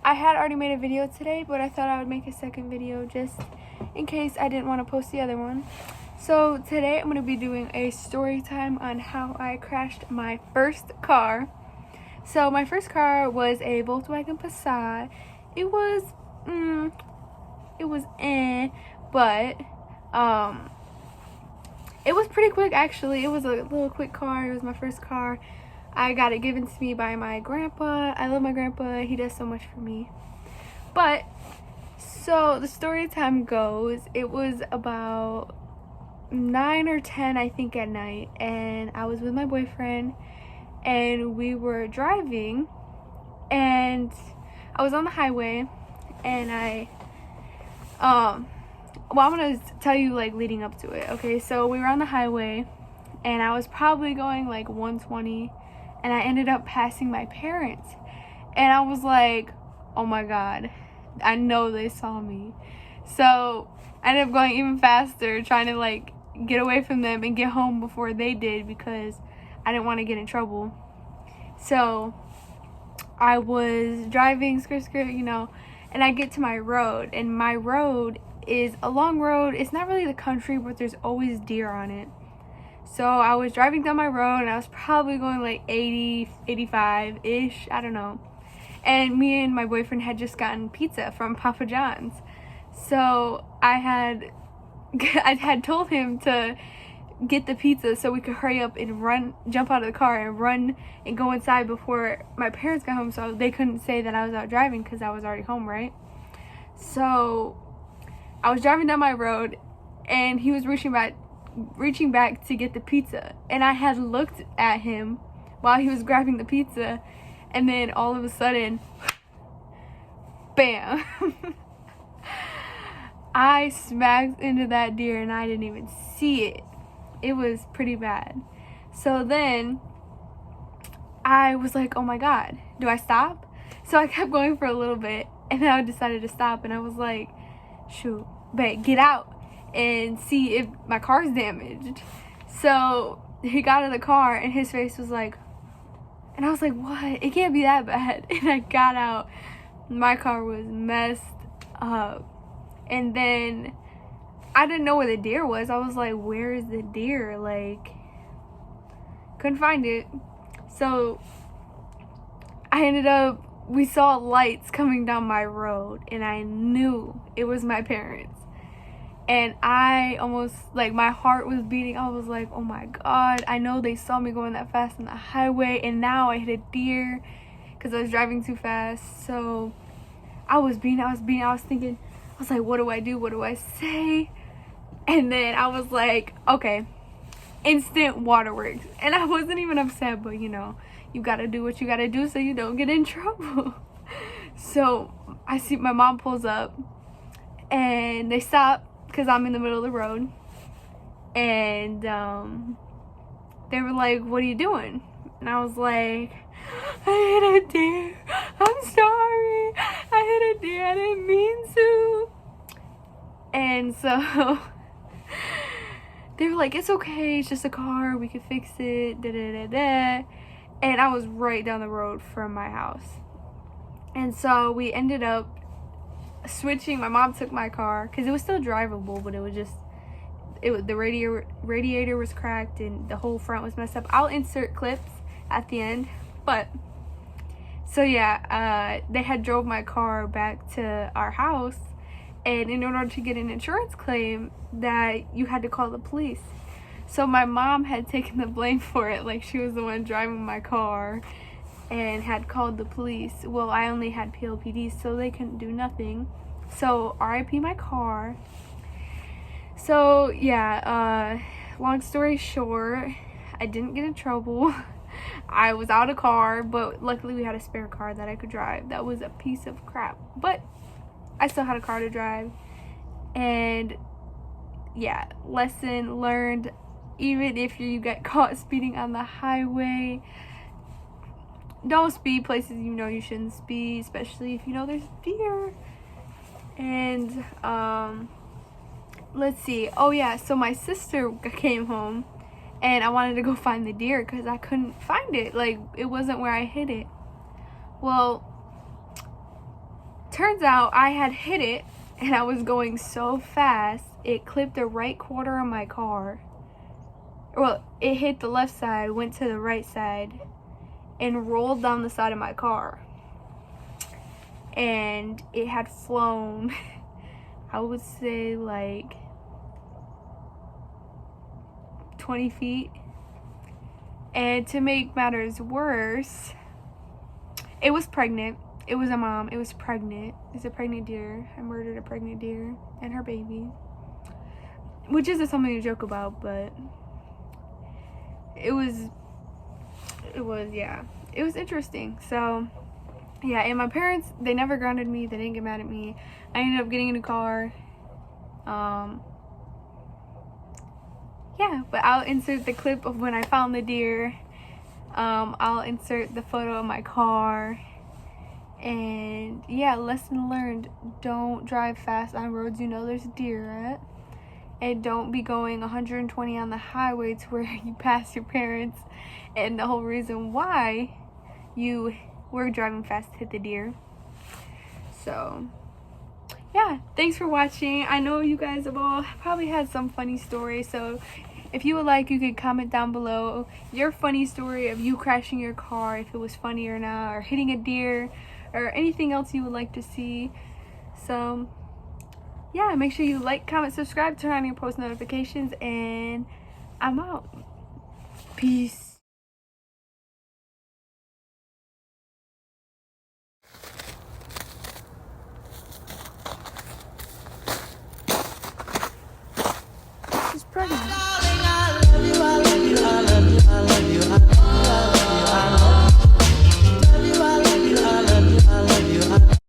I had already made a video today, but I thought I would make a second video just in case I didn't want to post the other one. So today I'm going to be doing a story time on how I crashed my first car. So my first car was a Volkswagen Passat. It was, but it was pretty quick actually. It was a little quick car. It was my first car. I got it given to me by my grandpa. I love my grandpa. He does so much for me. But, so the story time goes, it was about 9 or 10, I think, at night. And I was with my boyfriend. And we were driving. And I was on the highway. And I'm going to tell you, like, leading up to it. Okay, so we were on the highway. And I was probably going, like, 120. And I ended up passing my parents. And I was like, oh my God, I know they saw me. So I ended up going even faster, trying to like get away from them and get home before they did because I didn't want to get in trouble. So I was driving, and I get to my road. And my road is a long road. It's not really the country, but there's always deer on it. So I was driving down my road and I was probably going like 80, 85-ish, I don't know. And me and my boyfriend had just gotten pizza from Papa John's. So I had told him to get the pizza so we could hurry up and jump out of the car and run and go inside before my parents got home so they couldn't say that I was out driving because I was already home, right? So I was driving down my road and he was reaching back to get the pizza, and I had looked at him while he was grabbing the pizza, and then all of a sudden, bam, I smacked into that deer and I didn't even see it. It was pretty bad. So then I was like, oh my God, do I stop? So I kept going for a little bit and then I decided to stop, and I was like, shoot, babe, get out and see if my car's damaged. So he got out of the car and his face was like, and I was like, what? It can't be that bad. And I got out. My car was messed up. And then I didn't know where the deer was. I was like, where is the deer? Like, couldn't find it. So we saw lights coming down my road and I knew it was my parents. And I almost, like, my heart was beating. I was like, oh my God, I know they saw me going that fast on the highway, and now I hit a deer because I was driving too fast. So I was thinking, I was like, what do I do? What do I say? And then I was like, okay, instant waterworks. And I wasn't even upset, but you gotta do what you gotta do so you don't get in trouble. So I see my mom pulls up and they stop because I'm in the middle of the road, and they were like, what are you doing? And I was like, I hit a deer, I'm sorry, I hit a deer, I didn't mean to. And so they were like, it's okay, it's just a car, we can fix it, and I was right down the road from my house. And so we ended up switching. My mom took my car because it was still drivable, but the radiator was cracked and the whole front was messed up. I'll insert clips at the end. But so yeah, they had drove my car back to our house, and in order to get an insurance claim that you had to call the police. So my mom had taken the blame for it, like she was the one driving my car and had called the police. Well, I only had PLPD, so they couldn't do nothing. So RIP my car. So yeah, long story short, I didn't get in trouble. I was out of car, but luckily we had a spare car that I could drive. That was a piece of crap, but I still had a car to drive. And yeah, lesson learned, even if you get caught speeding on the highway, don't speed places you know you shouldn't speed, especially if you know there's deer. And let's see, oh yeah, so my sister came home and I wanted to go find the deer because I couldn't find it. Like, it wasn't where I hid it. Well, turns out I had hit it and I was going so fast, it clipped the right quarter of my car. Well, it hit the left side, went to the right side, and rolled down the side of my car. And it had flown, I would say like 20 feet. And to make matters worse, it was pregnant. It was a mom. It was pregnant. It's a pregnant deer. I murdered a pregnant deer and her baby. Which isn't something to joke about, but it was interesting. So yeah, and my parents, they never grounded me. They didn't get mad at me. I ended up getting a new car. Yeah, but I'll insert the clip of when I found the deer. I'll insert the photo of my car. And yeah, lesson learned, don't drive fast on roads you know there's deer at. And don't be going 120 on the highway to where you pass your parents and the whole reason why you were driving fast to hit the deer. So yeah, thanks for watching. I know you guys have all probably had some funny stories, so if you would like, you could comment down below your funny story of you crashing your car, if it was funny or not, or hitting a deer, or anything else you would like to see. So yeah, make sure you like, comment, subscribe, turn on your post notifications, and I'm out. Peace. She's pregnant.